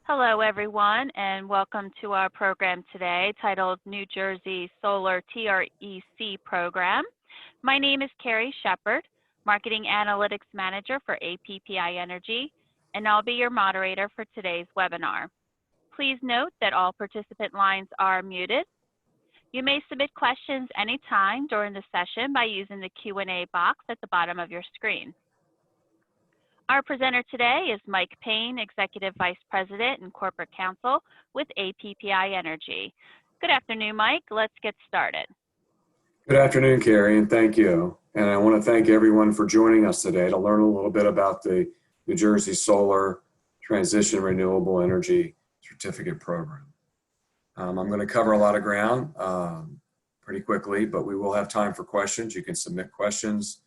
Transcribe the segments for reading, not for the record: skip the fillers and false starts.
Hello, everyone, and welcome to our program today titled New Jersey Solar TREC Program. My name is Carrie Shepard, Marketing Analytics Manager for APPI Energy, and I'll be your moderator for today's webinar. Please note that all participant lines are muted. You may submit questions anytime during the session by using the Q&A box at the bottom of your screen. Our presenter today is Mike Payne, Executive Vice President and Corporate Counsel with APPI Energy. Good afternoon, Mike. Let's get started. Good afternoon, Carrie, and thank you. And I want to thank everyone for joining us today to learn a little bit about the New Jersey Solar Transition Renewable Energy Certificate Program. I'm going to cover a lot of ground pretty quickly, but we will have time for questions. You can submit questions.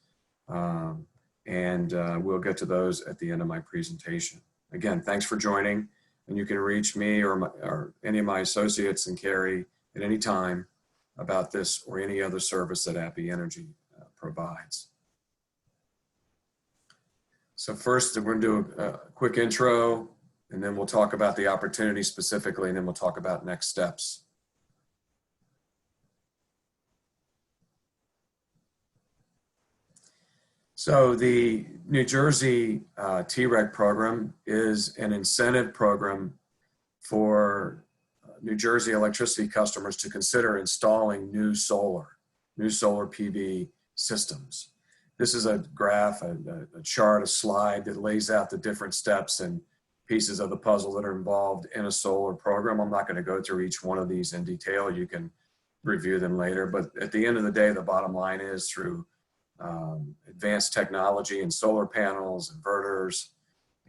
And we'll get to those at the end of my presentation. Again, thanks for joining, and you can reach me or any of my associates and Carrie at any time about this or any other service that APPI Energy provides. So first, we're going to do a quick intro, and then we'll talk about the opportunity specifically, and then we'll talk about next steps. So the New Jersey TREC program is an incentive program for New Jersey electricity customers to consider installing new solar PV systems. This is a graph, a chart, a slide that lays out the different steps and pieces of the puzzle that are involved in a solar program. I'm not going to go through each one of these in detail. You can review them later. But at the end of the day, the bottom line is through advanced technology and solar panels, inverters,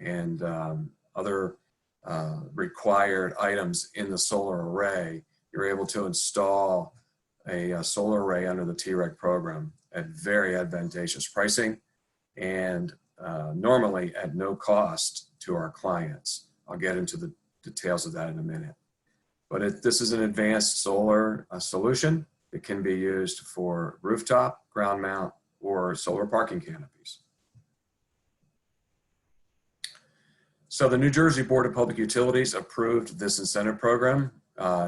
and other required items in the solar array, you're able to install a solar array under the TREC program at very advantageous pricing and normally at no cost to our clients. I'll get into the details of that in a minute. But this is an advanced solar solution that can be used for rooftop, ground mount, or solar parking canopies. So the New Jersey Board of Public Utilities approved this incentive program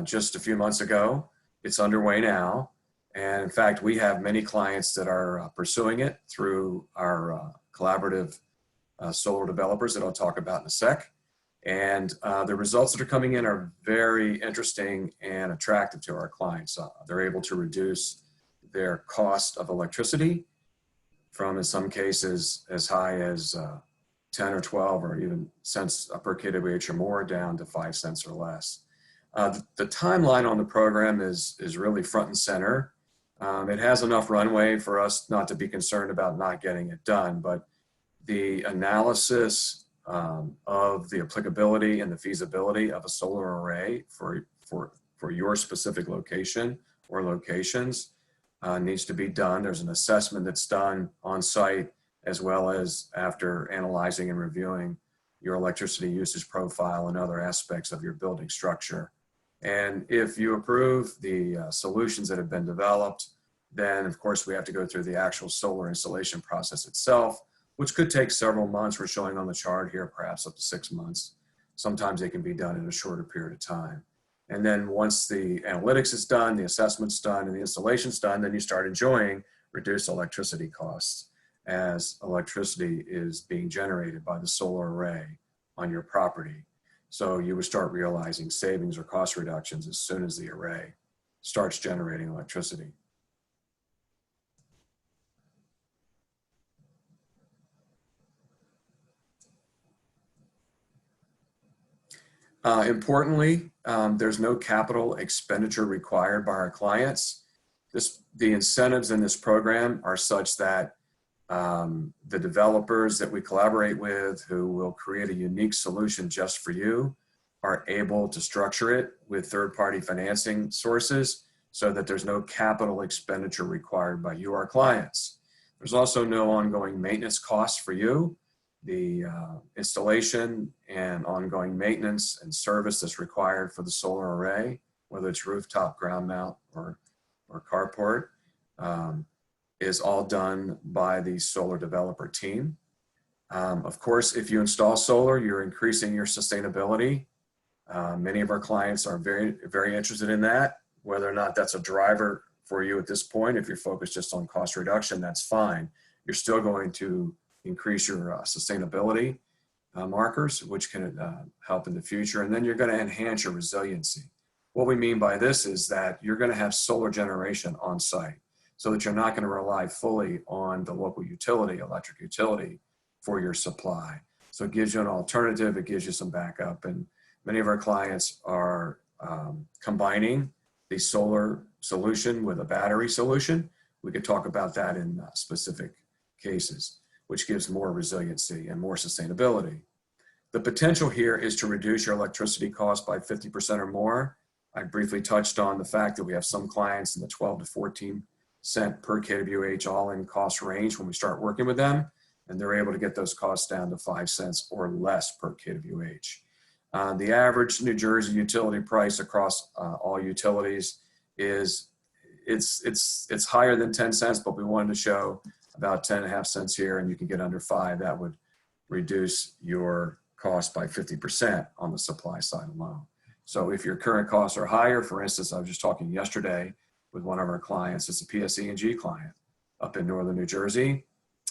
just a few months ago. It's underway now. And in fact, we have many clients that are pursuing it through our collaborative solar developers that I'll talk about in a sec. And the results that are coming in are very interesting and attractive to our clients. They're able to reduce their cost of electricity from, in some cases, as high as 10 or 12 or even cents per kWh or more down to 5 cents or less. The timeline on the program is really front and center. It has enough runway for us not to be concerned about not getting it done, but the analysis of the applicability and the feasibility of a solar array for your specific location or locations needs to be done. There's an assessment that's done on site as well as after analyzing and reviewing your electricity usage profile and other aspects of your building structure. And if you approve the solutions that have been developed, then of course we have to go through the actual solar installation process itself, which could take several months. We're showing on the chart here, perhaps up to 6 months. Sometimes they can be done in a shorter period of time. And then once the analytics is done, the assessment's done, and the installation's done, then you start enjoying reduced electricity costs as electricity is being generated by the solar array on your property. So you would start realizing savings or cost reductions as soon as the array starts generating electricity. Importantly, there's no capital expenditure required by our clients. The incentives in this program are such that the developers that we collaborate with who will create a unique solution just for you are able to structure it with third-party financing sources so that there's no capital expenditure required by you, our clients. There's also no ongoing maintenance costs for you. The installation and ongoing maintenance and service that's required for the solar array, whether it's rooftop, ground mount, or carport, is all done by the solar developer team. Of course, if you install solar, you're increasing your sustainability Many of our clients are very, very interested in that. Whether or not that's a driver for you at this point, if you're focused just on cost reduction, that's fine. You're still going to increase your sustainability markers, which can help in the future. And then you're going to enhance your resiliency. What we mean by this is that you're going to have solar generation on site so that you're not going to rely fully on the local utility, electric utility, for your supply. So it gives you an alternative, it gives you some backup. And many of our clients are combining the solar solution with a battery solution. We could talk about that in specific cases, which gives more resiliency and more sustainability. The potential here is to reduce your electricity cost by 50% or more. I briefly touched on the fact that we have some clients in the 12 to 14 cent per kWh all-in cost range when we start working with them, and they're able to get those costs down to 5 cents or less per kWh. The average New Jersey utility price across all utilities is it's higher than 10 cents, but we wanted to show about 10.5 cents here, and you can get under 5. That would reduce your cost by 50% on the supply side alone. So if your current costs are higher, for instance, I was just talking yesterday with one of our clients, it's a PSE&G client up in northern New Jersey,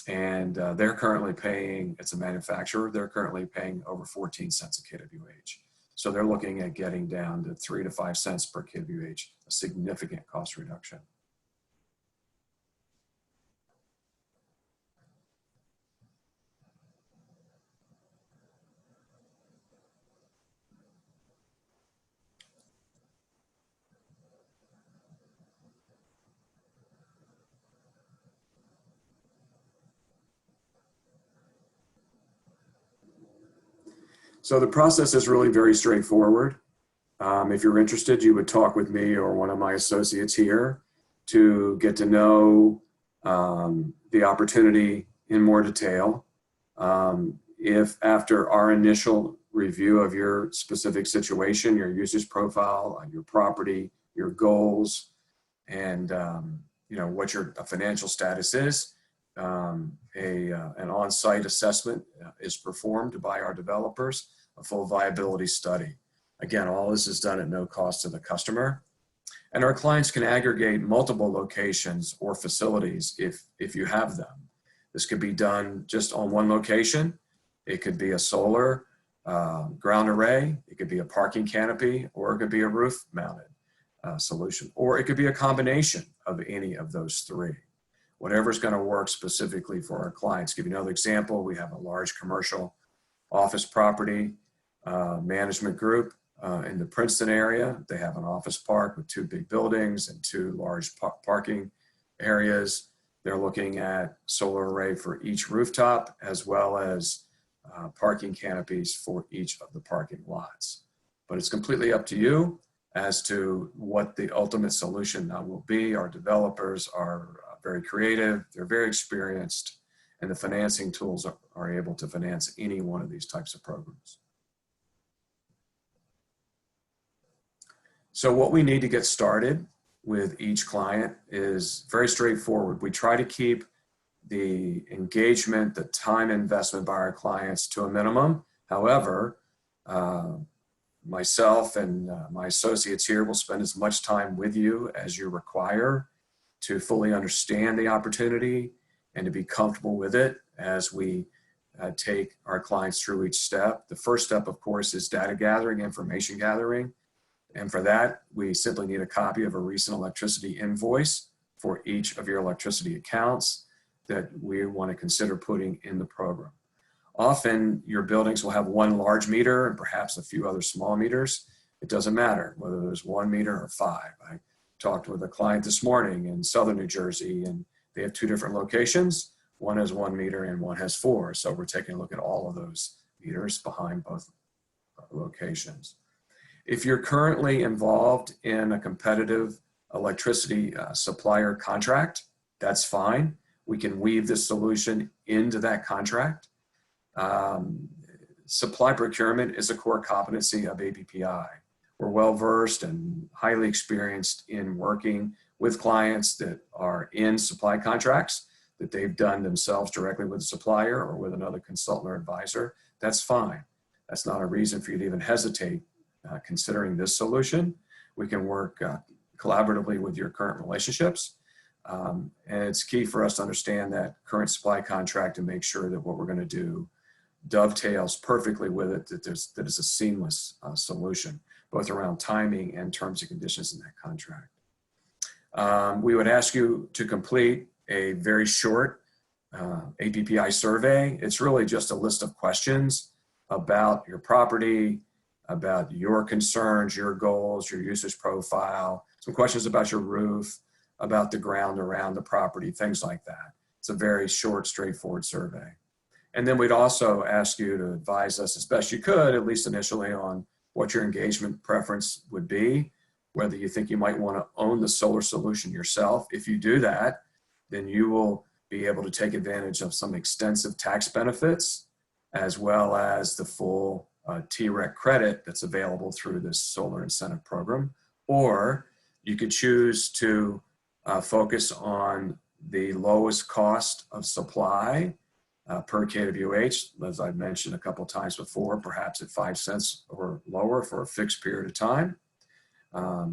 and they're currently paying, it's a manufacturer, they're currently paying over 14 cents a kWh. So they're looking at getting down to 3 to 5 cents per kWh, a significant cost reduction. So the process is really very straightforward. If you're interested, you would talk with me or one of my associates here to get to know the opportunity in more detail. If after our initial review of your specific situation, your usage profile, your property, your goals, and what your financial status is, an on-site assessment is performed by our developers, a full viability study. Again, all this is done at no cost to the customer. And our clients can aggregate multiple locations or facilities if you have them. This could be done just on one location. It could be a solar ground array. It could be a parking canopy, or it could be a roof-mounted solution, or it could be a combination of any of those three. Whatever's going to work specifically for our clients. Give you another example. We have a large commercial office property management group in the Princeton area. They have an office park with 2 big buildings and 2 large parking areas. They're looking at solar array for each rooftop, as well as parking canopies for each of the parking lots. But it's completely up to you as to what the ultimate solution will be. Our developers are very creative, they're very experienced, and the financing tools are able to finance any one of these types of programs. So what we need to get started with each client is very straightforward. We try to keep the engagement, the time investment by our clients to a minimum. However, myself and my associates here will spend as much time with you as you require to fully understand the opportunity and to be comfortable with it as we take our clients through each step. The first step, of course, is data gathering, information gathering. And for that, we simply need a copy of a recent electricity invoice for each of your electricity accounts that we want to consider putting in the program. Often your buildings will have one large meter and perhaps a few other small meters. It doesn't matter whether there's 1 meter or 5. I talked with a client this morning in southern New Jersey, and they have 2 different locations. One has 1 meter and one has 4. So we're taking a look at all of those meters behind both locations. If you're currently involved in a competitive electricity supplier contract, that's fine. We can weave this solution into that contract. Supply procurement is a core competency of APPI. We're well-versed and highly experienced in working with clients that are in supply contracts that they've done themselves directly with a supplier or with another consultant or advisor. That's fine. That's not a reason for you to even hesitate considering this solution. We can work collaboratively with your current relationships. And it's key for us to understand that current supply contract and make sure that what we're going to do dovetails perfectly with it, that is a seamless solution, both around timing and terms and conditions in that contract. We would ask you to complete a very short APPI survey. It's really just a list of questions about your property, about your concerns, your goals, your usage profile, some questions about your roof, about the ground around the property, things like that. It's a very short, straightforward survey. And then we'd also ask you to advise us as best you could, at least initially, on what your engagement preference would be, whether you think you might want to own the solar solution yourself. If you do that, then you will be able to take advantage of some extensive tax benefits, as well as the full TREC credit that's available through this solar incentive program. Or you could choose to focus on the lowest cost of supply per kWh, as I've mentioned a couple times before, perhaps at 5 cents or lower for a fixed period of time,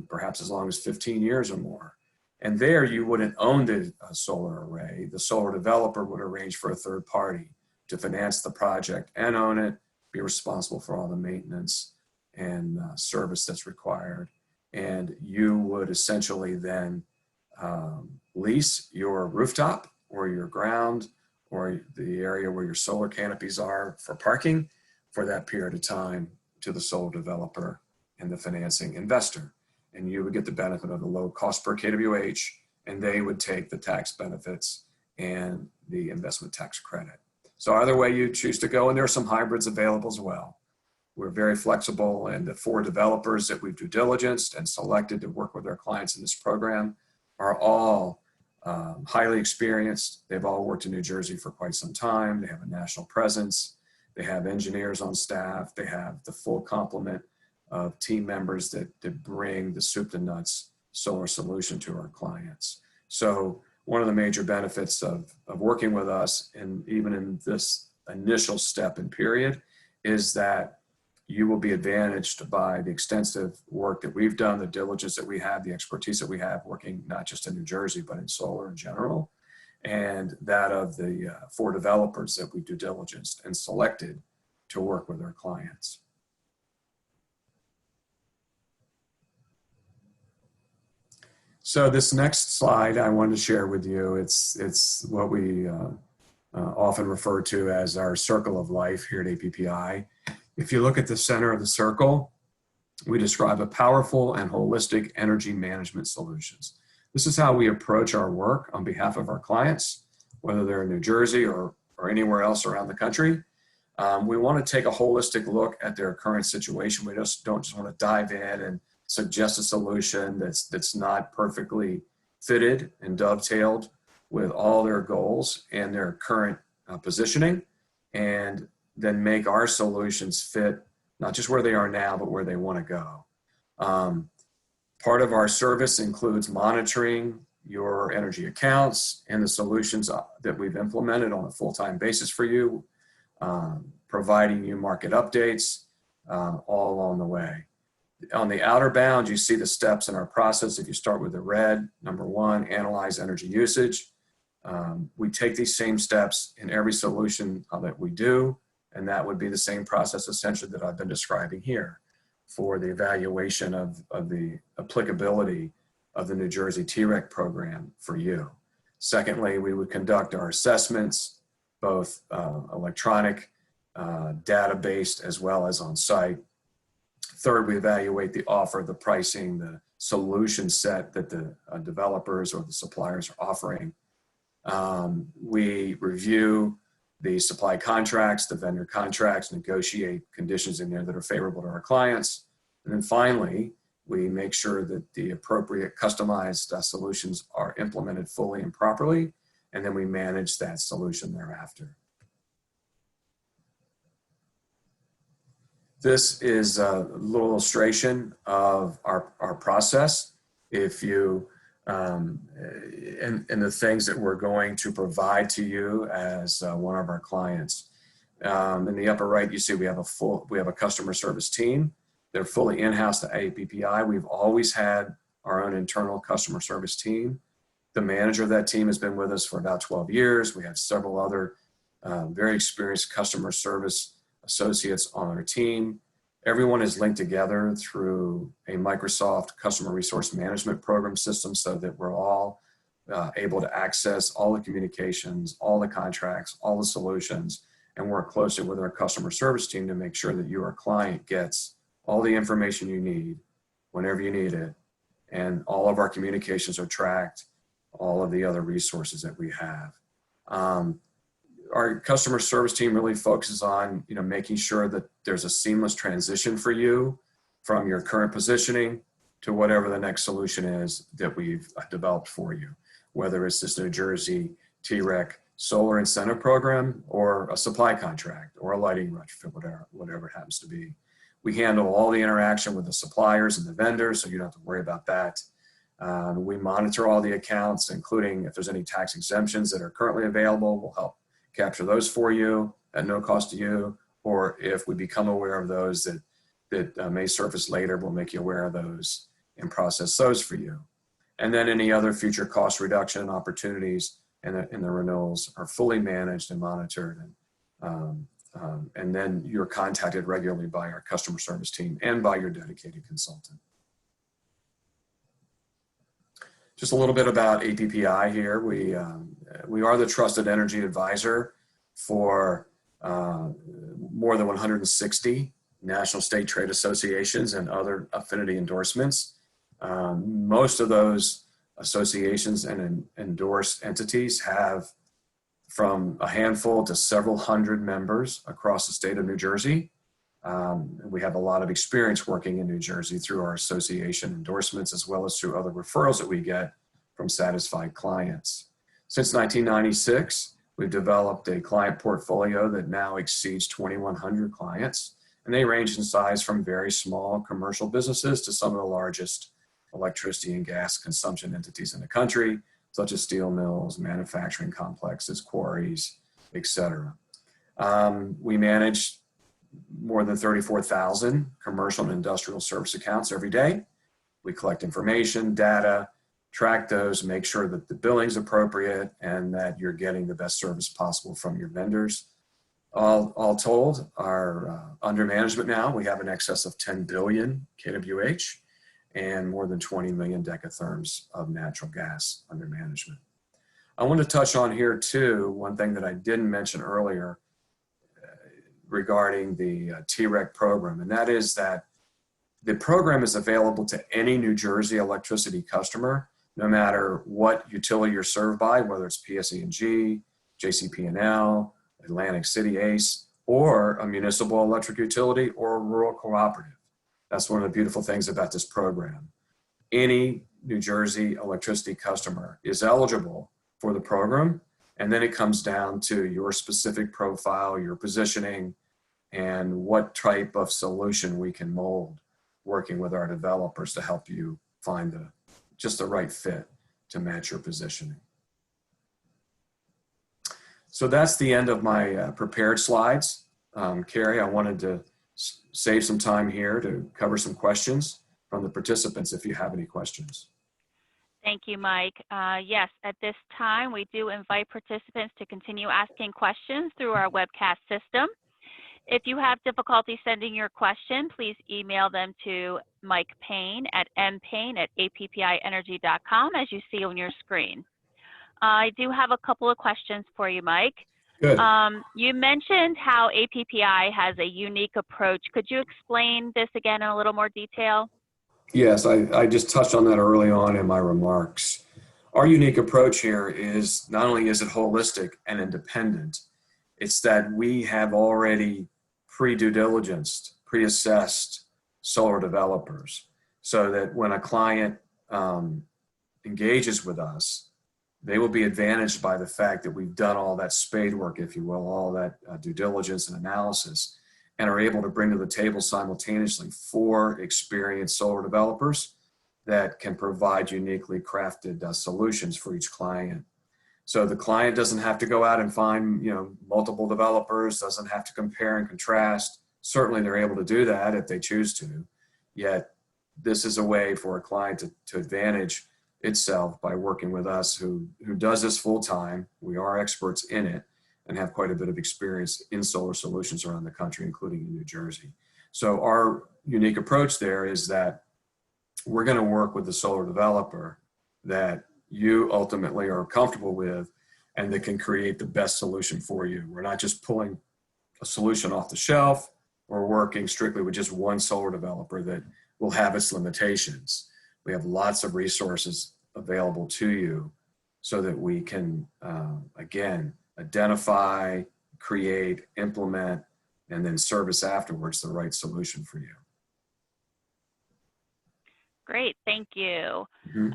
perhaps as long as 15 years or more. And there you wouldn't own the solar array. The solar developer would arrange for a third party to finance the project and own it, be responsible for all the maintenance and service that's required. And you would essentially then lease your rooftop or your ground or the area where your solar canopies are for parking for that period of time to the solar developer and the financing investor. And you would get the benefit of the low cost per kWh, and they would take the tax benefits and the investment tax credit. So either way you choose to go, and there are some hybrids available as well. We're very flexible, and the 4 developers that we've due diligenced and selected to work with our clients in this program are all highly experienced. They've all worked in New Jersey for quite some time. They have a national presence. They have engineers on staff. They have the full complement of team members that bring the soup to nuts solar solution to our clients. So one of the major benefits of working with us, and even in this initial step and period, is that you will be advantaged by the extensive work that we've done, the diligence that we have, the expertise that we have working not just in New Jersey, but in solar in general, and that of the 4 developers that we due diligence and selected to work with our clients. So this next slide I wanted to share with you, it's what we often refer to as our circle of life here at APPI. If you look at the center of the circle, we describe a powerful and holistic energy management solutions. This is how we approach our work on behalf of our clients, whether they're in New Jersey or anywhere else around the country. We want to take a holistic look at their current situation. We don't just want to dive in and suggest a solution that's not perfectly fitted and dovetailed with all their goals and their current positioning, and then make our solutions fit not just where they are now, but where they want to go. Part of our service includes monitoring your energy accounts and the solutions that we've implemented on a full-time basis for you, providing you market updates all along the way. On the outer bound, you see the steps in our process. If you start with the red, number 1, analyze energy usage. We take these same steps in every solution that we do, and that would be the same process essentially that I've been describing here for the evaluation of the applicability of the New Jersey TREC program for you. Secondly, we would conduct our assessments, both electronic, data-based, as well as on-site. Third, we evaluate the offer, the pricing, the solution set that the developers or the suppliers are offering. We review the supply contracts, the vendor contracts, negotiate conditions in there that are favorable to our clients. And then finally, we make sure that the appropriate customized solutions are implemented fully and properly, and then we manage that solution thereafter. This is a little illustration of our process. If you and the things that we're going to provide to you as one of our clients. In the upper right, you see we have a customer service team They're fully in-house to APPI. We've always had our own internal customer service team. The manager of that team has been with us for about 12 years. We have several other very experienced customer service associates on our team. Everyone is linked together through a Microsoft customer resource management program system so that we're all able to access all the communications, all the contracts, all the solutions, and work closely with our customer service team to make sure that your client gets all the information you need whenever you need it. And all of our communications are tracked, all of the other resources that we have. Our customer service team really focuses on, making sure that there's a seamless transition for you from your current positioning to whatever the next solution is that we've developed for you, whether it's this New Jersey TREC solar incentive program or a supply contract or a lighting retrofit, whatever it happens to be. We handle all the interaction with the suppliers and the vendors, so you don't have to worry about that. We monitor all the accounts, including if there's any tax exemptions that are currently available, we'll help capture those for you at no cost to you, or if we become aware of those that may surface later, we'll make you aware of those and process those for you. And then any other future cost reduction opportunities and the renewals are fully managed and monitored. And then you're contacted regularly by our customer service team and by your dedicated consultant. Just a little bit about APPI here. We are the trusted energy advisor for more than 160 national state trade associations and other affinity endorsements. Most of those associations and endorsed entities have from a handful to several hundred members across the state of New Jersey. We have a lot of experience working in New Jersey through our association endorsements, as well as through other referrals that we get from satisfied clients. Since 1996, we've developed a client portfolio that now exceeds 2,100 clients, and they range in size from very small commercial businesses to some of the largest electricity and gas consumption entities in the country, such as steel mills, manufacturing complexes, quarries, etc. We manage more than 34,000 commercial and industrial service accounts every day. We collect information, data, track those, make sure that the billing's appropriate and that you're getting the best service possible from your vendors. All told, our under management now, we have in excess of 10 billion kWh and more than 20 million decatherms of natural gas under management. I want to touch on here too, one thing that I didn't mention earlier regarding the TREC program, and that is that the program is available to any New Jersey electricity customer, no matter what utility you're served by, whether it's PSE&G, JCP&L, Atlantic City ACE, or a municipal electric utility or a rural cooperative. That's one of the beautiful things about this program. Any New Jersey electricity customer is eligible for the program, and then it comes down to your specific profile, your positioning, and what type of solution we can mold, working with our developers to help you find just the right fit to match your positioning. So that's the end of my prepared slides. Carrie, I wanted to save some time here to cover some questions from the participants if you have any questions. Thank you, Mike. Yes, at this time, we do invite participants to continue asking questions through our webcast system. If you have difficulty sending your question, please email them to Mike Payne at mpayne@apppienergy.com, as you see on your screen. I do have a couple of questions for you, Mike. Good. You mentioned how APPI has a unique approach. Could you explain this again in a little more detail? Yes, I just touched on that early on in my remarks. Our unique approach here is not only is it holistic and independent, it's that we have already pre-due diligenced, pre-assessed solar developers so that when a client engages with us, they will be advantaged by the fact that we've done all that spade work, if you will, all that due diligence and analysis, and are able to bring to the table simultaneously 4 experienced solar developers that can provide uniquely crafted solutions for each client. So the client doesn't have to go out and find, multiple developers, doesn't have to compare and contrast. Certainly they're able to do that if they choose to, yet this is a way for a client to advantage itself by working with us who does this full time. We are experts in it and have quite a bit of experience in solar solutions around the country, including in New Jersey. So our unique approach there is that we're going to work with the solar developer that you ultimately are comfortable with and that can create the best solution for you. We're not just pulling a solution off the shelf or working strictly with just one solar developer that will have its limitations. We have lots of resources available to you so that we can, again, identify, create, implement, and then service afterwards the right solution for you. Great, thank you. Sure.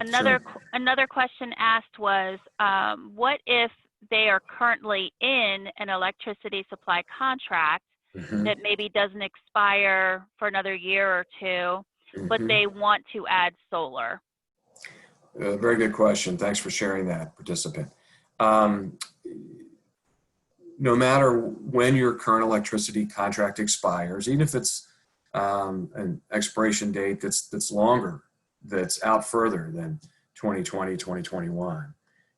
Another question asked was, what if they are currently in an electricity supply contract that maybe doesn't expire for another year or two, but they want to add solar? Very good question. Thanks for sharing that, participant. No matter when your current electricity contract expires, even if it's an expiration date that's longer, that's out further than 2020, 2021,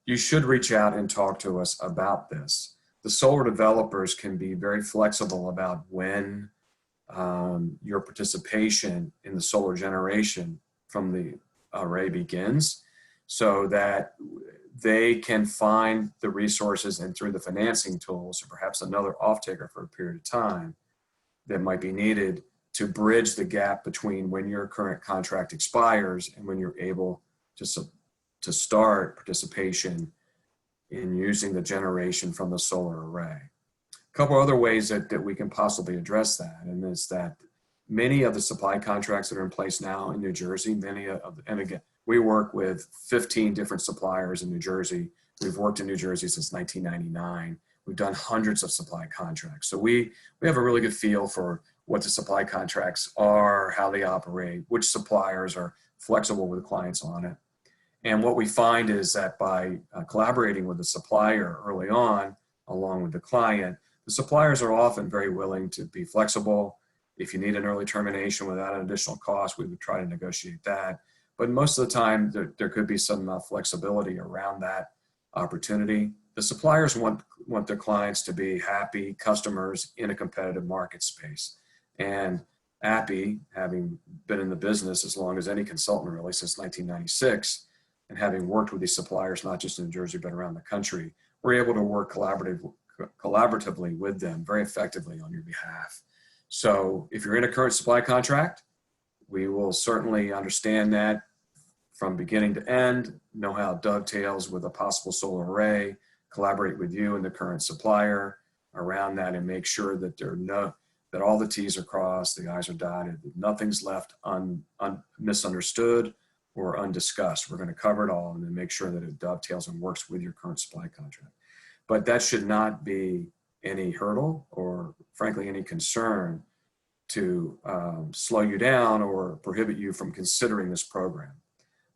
you should reach out and talk to us about this. The solar developers can be very flexible about when your participation in the solar generation from the array begins, so that they can find the resources and through the financing tools, or perhaps another off-taker for a period of time that might be needed to bridge the gap between when your current contract expires and when you're able to start participation in using the generation from the solar array. A couple other ways that we can possibly address that, and is that many of the supply contracts that are in place now in New Jersey, and again, we work with 15 different suppliers in New Jersey. We've worked in New Jersey since 1999. We've done hundreds of supply contracts. So we have a really good feel for what the supply contracts are, how they operate, which suppliers are flexible with clients on it. And what we find is that by collaborating with the supplier early on, along with the client, the suppliers are often very willing to be flexible. If you need an early termination without an additional cost, we would try to negotiate that. But most of the time, there could be some flexibility around that opportunity. The suppliers want their clients to be happy customers in a competitive market space. And APPI, having been in the business as long as any consultant really, since 1996, and having worked with these suppliers, not just in New Jersey, but around the country, we're able to work collaboratively with them very effectively on your behalf. So if you're in a current supply contract, we will certainly understand that from beginning to end, know how it dovetails with a possible solar array, collaborate with you and the current supplier around that, and make sure that that all the T's are crossed, the I's are dotted, that nothing's left misunderstood or undiscussed. We're going to cover it all and then make sure that it dovetails and works with your current supply contract. But that should not be any hurdle or frankly any concern to slow you down or prohibit you from considering this program.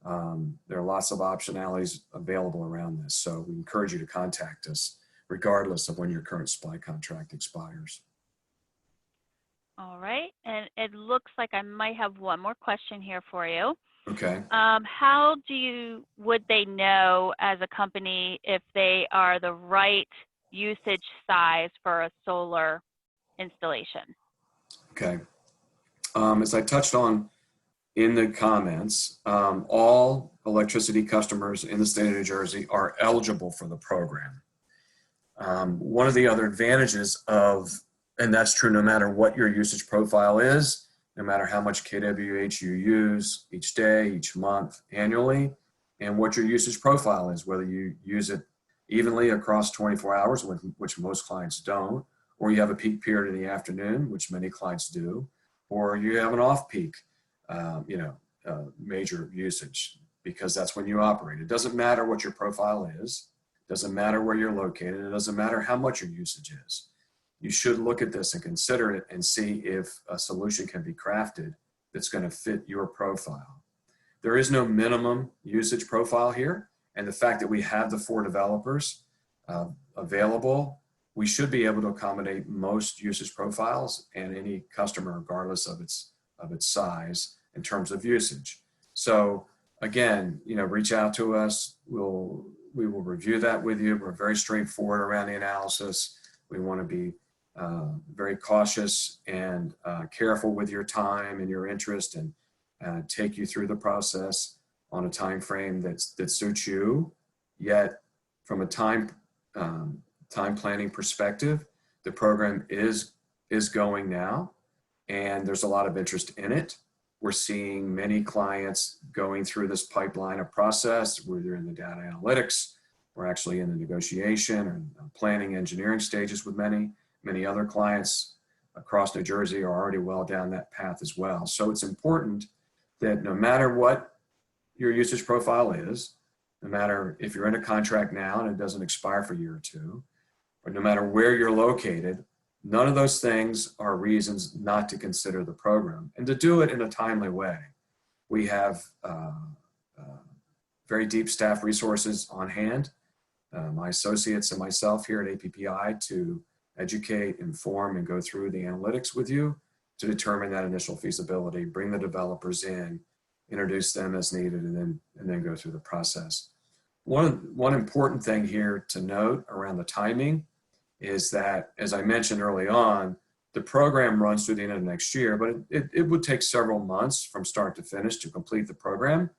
There are lots of optionalities available around this, so we encourage you to contact us regardless of when your current supply contract expires. All right, and it looks like I might have one more question here for you. Okay. How would they know as a company if they are the right usage size for a solar installation? Okay. As I touched on in the comments, all electricity customers in the state of New Jersey are eligible for the program. One of the other advantages and that's true no matter what your usage profile is, no matter how much kWh you use each day, each month, annually, and what your usage profile is, whether you use it evenly across 24 hours, which most clients don't, or you have a peak period in the afternoon, which many clients do, or you have an off-peak, major usage, because that's when you operate. It doesn't matter what your profile is. It doesn't matter where you're located. It doesn't matter how much your usage is. You should look at this and consider it and see if a solution can be crafted that's going to fit your profile. There is no minimum usage profile here, and the fact that we have the 4 developers available, we should be able to accommodate most usage profiles and any customer, regardless of its size, in terms of usage. So again, reach out to us. We will review that with you. We're very straightforward around the analysis. We want to be very cautious and careful with your time and your interest, and take you through the process on a time frame that suits you. Yet, from a time planning perspective, the program is going now, and there's a lot of interest in it. We're seeing many clients going through this pipeline of process. We're in the data analytics. We're actually in the negotiation and planning engineering stages with many other clients across New Jersey are already well down that path as well. So it's important that no matter what your usage profile is, no matter if you're in a contract now and it doesn't expire for a year or two, or no matter where you're located, none of those things are reasons not to consider the program and to do it in a timely way. We have very deep staff resources on hand, my associates and myself here at APPI, to educate, inform, and go through the analytics with you to determine that initial feasibility, bring the developers in, introduce them as needed, and then go through the process. One important thing here to note around the timing is that, as I mentioned early on, the program runs through the end of next year, but it would take several months from start to finish to complete the program.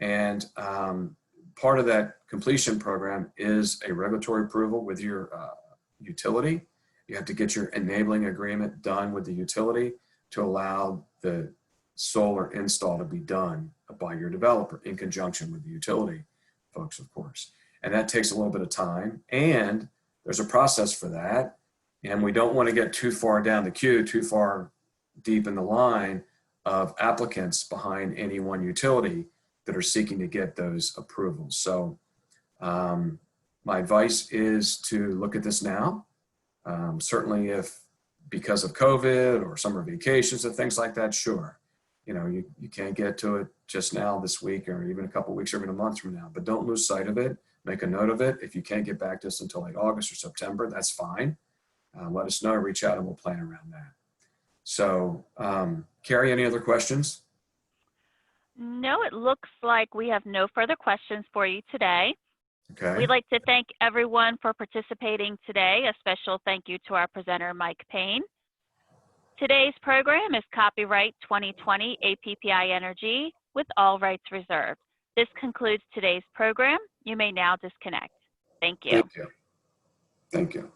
And part of that completion program is a regulatory approval with your utility. You have to get your enabling agreement done with the utility to allow the solar install to be done by your developer in conjunction with the utility folks, of course. And that takes a little bit of time, and there's a process for that. And we don't want to get too far down the queue, too far deep in the line of applicants behind any one utility that are seeking to get those approvals. So my advice is to look at this now. Certainly if because of COVID or summer vacations and things like that, sure. You can't get to it just now this week or even a couple of weeks or even a month from now, but don't lose sight of it. Make a note of it. If you can't get back to us until late August or September, that's fine. Let us know, reach out, and we'll plan around that. So, Carrie, any other questions? No, it looks like we have no further questions for you today. Okay. We'd like to thank everyone for participating today. A special thank you to our presenter, Mike Payne. Today's program is copyright 2020 APPI Energy with all rights reserved. This concludes today's program. You may now disconnect. Thank you. Thank you. Thank you.